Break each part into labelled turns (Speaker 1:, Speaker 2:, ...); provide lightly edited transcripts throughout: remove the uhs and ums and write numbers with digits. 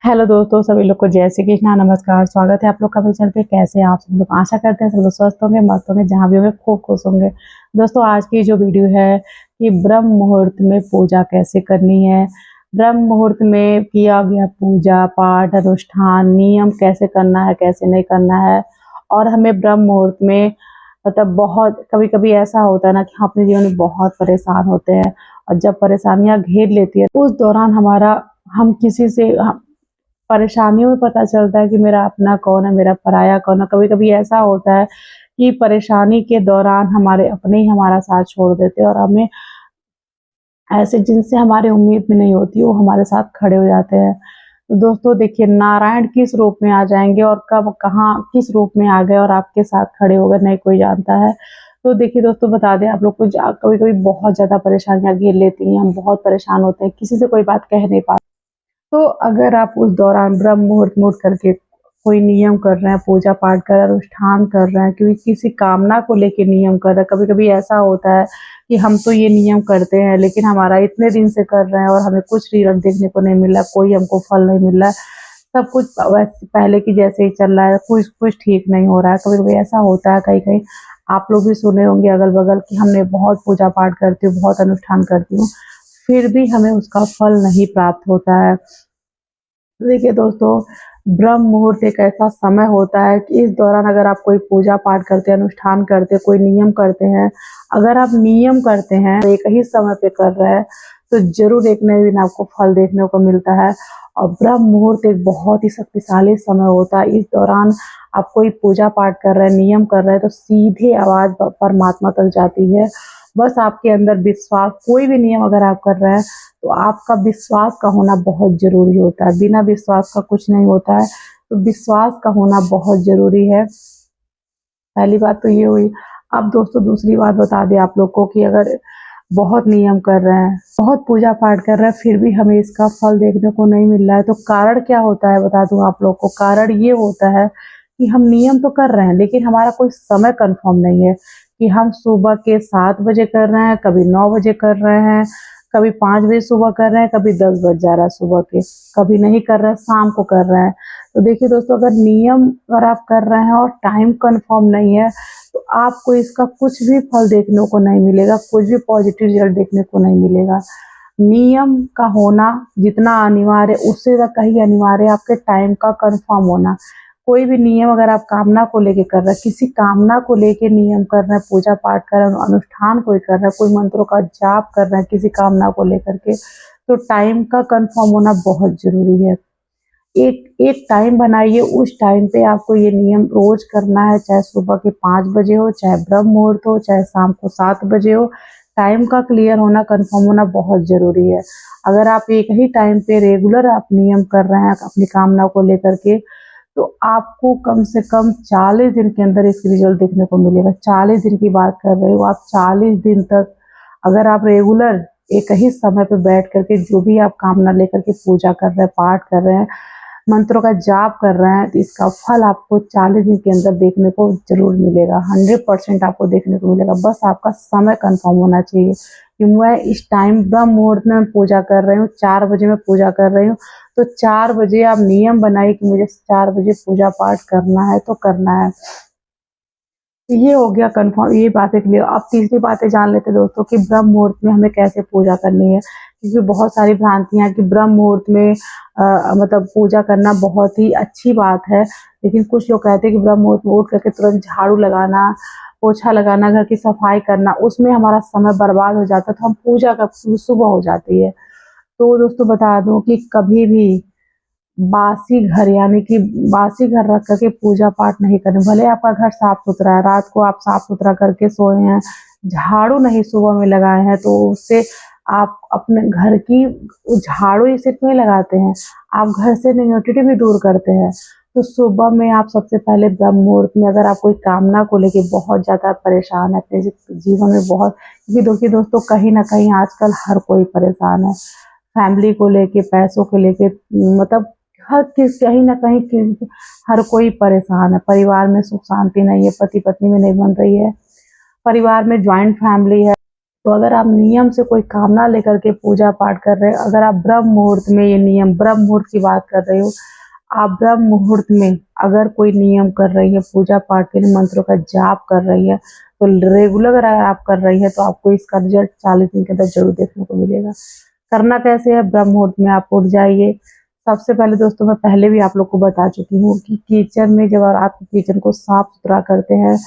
Speaker 1: Hello दोस्तों, सभी लोग को जय श्री कृष्णा। नमस्कार, स्वागत है आप लोग का मेरे चैनल पे। कैसे हैं आप सब लोग? आशा करते हैं सब लोग स्वस्थ होंगे, मस्त होंगे, जहाँ भी होंगे खूब खुश होंगे। दोस्तों, आज की जो वीडियो है कि ब्रह्म मुहूर्त में पूजा कैसे करनी है, ब्रह्म मुहूर्त में किया गया पूजा पाठ अनुष्ठान नियम कैसे करना है, कैसे नहीं करना है। और हमें ब्रह्म मुहूर्त में मतलब बहुत कभी कभी ऐसा होता है ना कि हम अपने जीवन में बहुत परेशान होते हैं, और जब परेशानियां घेर लेती है उस दौरान हमारा हम किसी से परेशानियों में पता चलता है कि मेरा अपना कौन है, मेरा पराया कौन है। कभी कभी ऐसा होता है कि परेशानी के दौरान हमारे अपने ही हमारा साथ छोड़ देते हैं, और हमें ऐसे जिनसे हमारी उम्मीद भी नहीं होती वो हमारे साथ खड़े हो जाते हैं। तो दोस्तों देखिए, नारायण किस रूप में आ जाएंगे और कब कहाँ किस रूप में आ गए और आपके साथ खड़े हो गए, नहीं कोई जानता है। तो देखिए दोस्तों, बता दें आप लोग को, कभी कभी बहुत ज्यादा परेशानियां घेर लेती हैं, हम बहुत परेशान होते हैं, किसी से कोई बात कह नहीं पाते। तो अगर आप उस दौरान ब्रह्म मुहूर्त में उठ करके कोई नियम कर रहे हैं, पूजा पाठ कर रहे हैं, अनुष्ठान कर रहे हैं, क्योंकि किसी कामना को लेके नियम कर रहे हैं। कभी कभी ऐसा होता है कि हम तो ये नियम करते हैं लेकिन हमारा इतने दिन से कर रहे हैं और हमें कुछ रिजल्ट देखने को नहीं मिल रहा, कोई हमको फल नहीं मिल रहा है, सब कुछ वैसे पहले की जैसे ही चल रहा है, कुछ कुछ ठीक नहीं हो रहा है। कभी कभी ऐसा होता है, कहीं कहीं आप लोग भी सुने होंगे अगल बगल कि हमने बहुत पूजा पाठ करती हूँ, बहुत अनुष्ठान करती हूँ, फिर भी हमें उसका फल नहीं प्राप्त होता है। देखिए दोस्तों, ब्रह्म मुहूर्त एक ऐसा समय होता है कि इस दौरान अगर आप कोई पूजा पाठ करते हैं, अनुष्ठान करते हैं, कोई नियम करते हैं, अगर आप नियम करते हैं एक ही समय पे कर रहे हैं, तो जरूर एक न एक दिन आपको फल देखने को मिलता है। और ब्रह्म मुहूर्त एक बहुत ही शक्तिशाली समय होता है। इस दौरान आप कोई पूजा पाठ कर रहे हैं, नियम कर रहे हैं, तो सीधे आवाज परमात्मा तक जाती है। बस आपके अंदर विश्वास, कोई भी नियम अगर आप कर रहे हैं तो आपका विश्वास का होना बहुत जरूरी होता है। बिना विश्वास का कुछ नहीं होता है, तो विश्वास का होना बहुत जरूरी है। पहली बात तो ये हुई। अब दोस्तों दूसरी बात बता दें आप लोग को कि अगर बहुत नियम कर रहे हैं, बहुत पूजा पाठ कर रहे हैं, फिर भी हमें इसका फल देखने को नहीं मिल रहा है, तो कारण क्या होता है बता दूं आप लोग को। कारण ये होता है कि हम नियम तो कर रहे हैं लेकिन हमारा कोई समय कंफर्म नहीं है कि हम सुबह के 7 बजे कर रहे हैं, कभी 9 बजे कर रहे हैं, कभी 5 बजे सुबह कर रहे हैं, कभी 10 बज जा रहा है सुबह के, कभी नहीं कर रहे हैं, शाम को कर रहे हैं। तो देखिए दोस्तों, अगर नियम अगर आप कर रहे हैं और टाइम कंफर्म नहीं है, तो आपको इसका कुछ भी फल देखने को नहीं मिलेगा, कुछ भी पॉजिटिव रिजल्ट देखने को नहीं मिलेगा। नियम का होना जितना अनिवार्य, उससे ज्यादा कहीं अनिवार्य आपके टाइम का कंफर्म होना। कोई भी नियम अगर आप कामना को लेके कर रहे हैं, किसी कामना को लेके नियम कर रहे हैं, पूजा पाठ कर रहे हैं, अनुष्ठान कोई कर रहे हैं, कोई मंत्रों का जाप कर रहे हैं किसी कामना को लेकर के, तो टाइम का कंफर्म होना बहुत जरूरी है। एक एक टाइम बनाइए, उस टाइम पे आपको ये नियम रोज करना है, चाहे सुबह के 5 बजे हो, चाहे ब्रह्म मुहूर्त हो, चाहे शाम को 7 बजे हो। टाइम का क्लियर होना, कंफर्म होना बहुत जरूरी है। अगर आप एक ही टाइम पे रेगुलर आप नियम कर रहे हैं अपनी कामना को लेकर के, तो आपको कम से कम 40 दिन के अंदर इसकी रिजल्ट देखने को मिलेगा। 40 दिन की बात कर रहे हो आप, 40 दिन तक अगर आप रेगुलर एक ही समय पे बैठ करके जो भी आप कामना लेकर के पूजा कर रहे हैं, पाठ कर रहे हैं, मंत्रों का जाप कर रहे हैं, तो इसका फल आपको 40 दिन के अंदर देखने को जरूर मिलेगा। 100% आपको देखने को मिलेगा। बस आपका समय कंफर्म होना चाहिए कि मैं इस टाइम ब्रह्म मुहूर्त में पूजा कर रही हूँ, 4 बजे में पूजा कर रही हूँ, तो 4 बजे आप नियम बनाइए कि मुझे 4 बजे पूजा पाठ करना है तो करना है। ये हो गया कंफर्म, ये बातें क्लियर। अब तीसरी बातें जान लेते हैं दोस्तों कि ब्रह्म मुहूर्त में हमें कैसे पूजा करनी है, क्योंकि बहुत सारी भ्रांतियां कि ब्रह्म मुहूर्त में मतलब पूजा करना बहुत ही अच्छी बात है, लेकिन कुछ लोग कहते हैं कि ब्रह्म मुहूर्त में उठ करके तुरंत झाड़ू लगाना, पोछा लगाना, घर की सफाई करना, उसमें हमारा समय बर्बाद हो जाता है, तो हम पूजा का सुबह हो जाती है। तो दोस्तों बता दूं कि कभी भी बासी घर, यानी कि बासी घर रख करके पूजा पाठ नहीं करने। भले आपका घर साफ सुथरा है, रात को आप साफ सुथरा करके सोए हैं, झाड़ू नहीं सुबह में लगाए हैं, तो उससे आप अपने घर की झाड़ू ही सिर्फ नहीं लगाते हैं, आप घर से नेगेटिविटी भी दूर करते हैं। तो सुबह में आप सबसे पहले ब्रह्म मुहूर्त में अगर आप कोई कामना को लेके बहुत ज्यादा परेशान है अपने जीवन में बहुत, क्योंकि देखिए दोस्तों, कहीं ना कहीं आजकल हर कोई परेशान है, फैमिली को लेके, पैसों को लेके, मतलब हर किस कहीं ना कहीं हर कोई परेशान है। परिवार में सुख शांति नहीं है, पति पत्नी में नहीं बन रही है, परिवार में ज्वाइंट फैमिली है, तो अगर आप नियम से कोई कामना लेकर के पूजा पाठ कर रहे हो, अगर आप ब्रह्म मुहूर्त में ये नियम, ब्रह्म मुहूर्त की बात कर रहे हो, आप ब्रह्म मुहूर्त में अगर कोई नियम कर रही है, पूजा पाठ के लिए मंत्रों का जाप कर रही है, तो रेगुलर अगर आप कर रही है तो आपको इसका रिजल्ट 40 दिन के अंदर जरूर देखने को मिलेगा। करना कैसे है? ब्रह्म मुहूर्त में आप उठ जाइए। सबसे पहले दोस्तों, मैं पहले भी आप लोग को बता चुकी हूँ कि किचन में जब आप किचन को साफ सुथरा करते हैं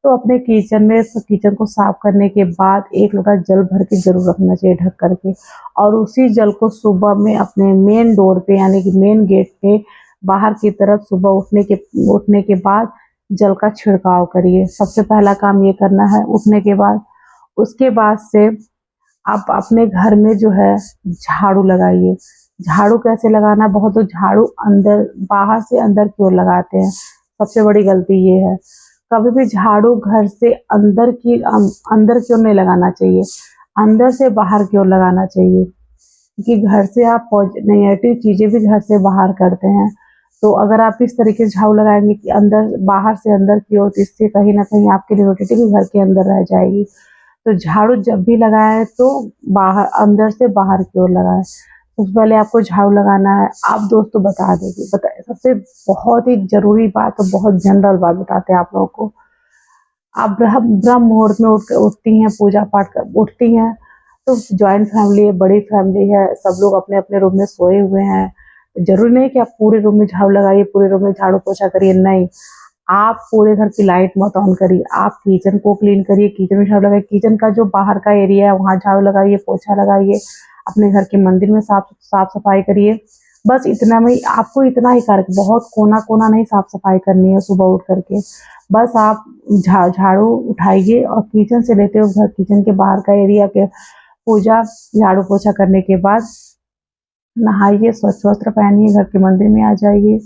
Speaker 1: तो अपने किचन को साफ करने के बाद 1 लोटा जल भर के जरूर रखना चाहिए ढक करके, और उसी जल को सुबह में अपने मेन डोर पे यानी कि मेन गेट पे बाहर की तरफ सुबह उठने के बाद जल का छिड़काव करिए। सबसे पहला काम ये करना है उठने के बाद। उसके बाद से आप अपने घर में जो है झाड़ू लगाइए। झाड़ू कैसे लगाना? बहुत लोग झाड़ू बाहर से अंदर की ओर लगाते हैं, सबसे बड़ी गलती ये है। कभी भी झाड़ू घर से अंदर की ओर नहीं लगाना चाहिए, अंदर से बाहर की ओर लगाना चाहिए, क्योंकि घर से आप नेगेटिव चीजें भी घर से बाहर करते हैं। तो अगर आप इस तरीके से झाड़ू लगाएंगे कि बाहर से अंदर की ओर, तो इससे कहीं ना कहीं आपकी नेगेटिविटी भी घर के अंदर रह जाएगी। तो झाड़ू जब भी लगाए तो अंदर से बाहर की ओर लगाए। सबसे पहले आपको झाड़ू लगाना है। आप दोस्तों बताए सबसे बहुत ही जरूरी बात और बहुत जनरल बात बताते हैं आप लोगों को। आप ब्रह्म मुहूर्त में उठती हैं, पूजा पाठ कर उठती हैं, तो जॉइंट फैमिली है, बड़ी फैमिली है, सब लोग अपने अपने रूम में सोए हुए हैं। जरूरी नहीं कि आप पूरे रूम में झाड़ू लगाइए, पूरे रूम में झाड़ू पोछा करिए, नहीं। आप पूरे घर की लाइट मत ऑन करिए, आप किचन को क्लीन करिए, किचन में झाड़ू लगाइए, किचन का जो बाहर का एरिया है वहाँ झाड़ू लगाइए, पोछा लगाइए, अपने घर के मंदिर में साफ सफाई करिए। बस इतना में आपको इतना ही कार्य, बहुत कोना कोना नहीं साफ सफाई करनी है सुबह उठ करके। बस आप झाड़ू उठाइए और किचन से लेते हुए घर, किचन के बाहर का एरिया के पूजा झाड़ू पोछा करने के बाद नहाइए, स्वच्छ वस्त्र पहनिए, घर के मंदिर में आ जाइए।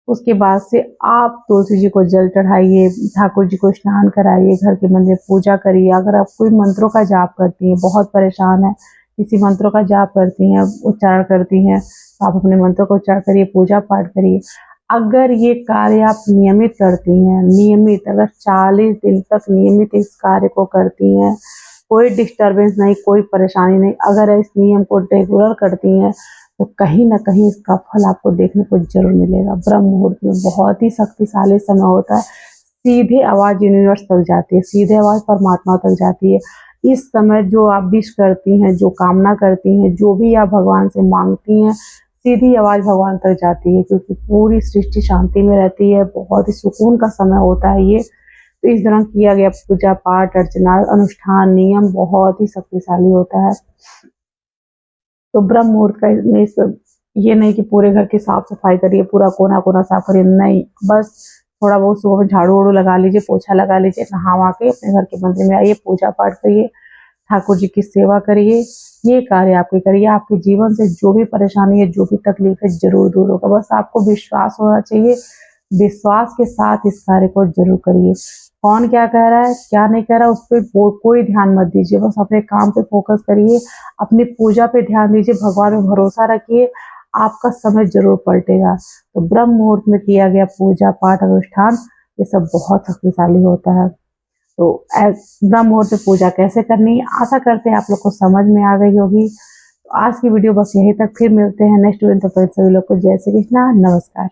Speaker 1: उसके बाद से आप तुलसी जी को जल चढ़ाइए, ठाकुर जी को स्नान कराइए, घर के मंदिर पूजा करिए। अगर आप कोई मंत्रों का जाप करती हैं, बहुत परेशान है, किसी मंत्रों का जाप करती हैं, उच्चारण करती हैं, तो आप अपने मंत्रों का उच्चारण करिए, पूजा पाठ करिए। अगर ये कार्य आप नियमित करती हैं, अगर 40 दिन तक नियमित इस कार्य को करती हैं, कोई डिस्टर्बेंस नहीं, कोई परेशानी नहीं, अगर इस नियम को रेगुलर करती हैं, तो कहीं ना कहीं इसका फल आपको देखने को जरूर मिलेगा। ब्रह्म मुहूर्त में बहुत ही शक्तिशाली समय होता है। सीधे आवाज यूनिवर्स तक जाती है, सीधे आवाज परमात्मा तक जाती है। इस समय जो आप विश करती हैं, जो कामना करती हैं, जो भी आप भगवान से मांगती हैं, सीधी आवाज भगवान तक जाती है, क्योंकि पूरी सृष्टि शांति में रहती है। बहुत ही सुकून का समय होता है ये। तो इस दौरान किया गया पूजा पाठ, अर्चना, अनुष्ठान, नियम बहुत ही शक्तिशाली होता है। तो ब्रह्म मुहूर्त का ये नहीं कि पूरे घर की साफ सफाई करिए, पूरा कोना कोना साफ करिए, नहीं। बस थोड़ा बहुत सुबह में झाड़ू वाड़ू लगा लीजिए, पोछा लगा लीजिए, नहा वहा के अपने घर के मंदिर में आइए, पूजा पाठ करिए, ठाकुर जी की सेवा करिए। ये कार्य आपके करिए, आपके जीवन से जो भी परेशानी है, जो भी तकलीफ है, जरूर दूर होगा। बस आपको विश्वास होना चाहिए, विश्वास के साथ इस कार्य को जरूर करिए। कौन क्या कह रहा है, क्या नहीं कह रहा है, उस पर कोई ध्यान मत दीजिए। बस अपने काम पे फोकस करिए, अपनी पूजा पे ध्यान दीजिए, भगवान में भरोसा रखिए, आपका समय जरूर पलटेगा। तो ब्रह्म मुहूर्त में किया गया पूजा पाठ, अनुष्ठान, ये सब बहुत शक्तिशाली होता है। तो ब्रह्म मुहूर्त में पूजा कैसे करनी है, आशा करते हैं आप लोग को समझ में आ गई होगी। तो आज की वीडियो बस यहीं तक, फिर मिलते हैं नेक्स्ट वीडियो। तब तक सभी लोग को जय श्री कृष्णा, नमस्कार।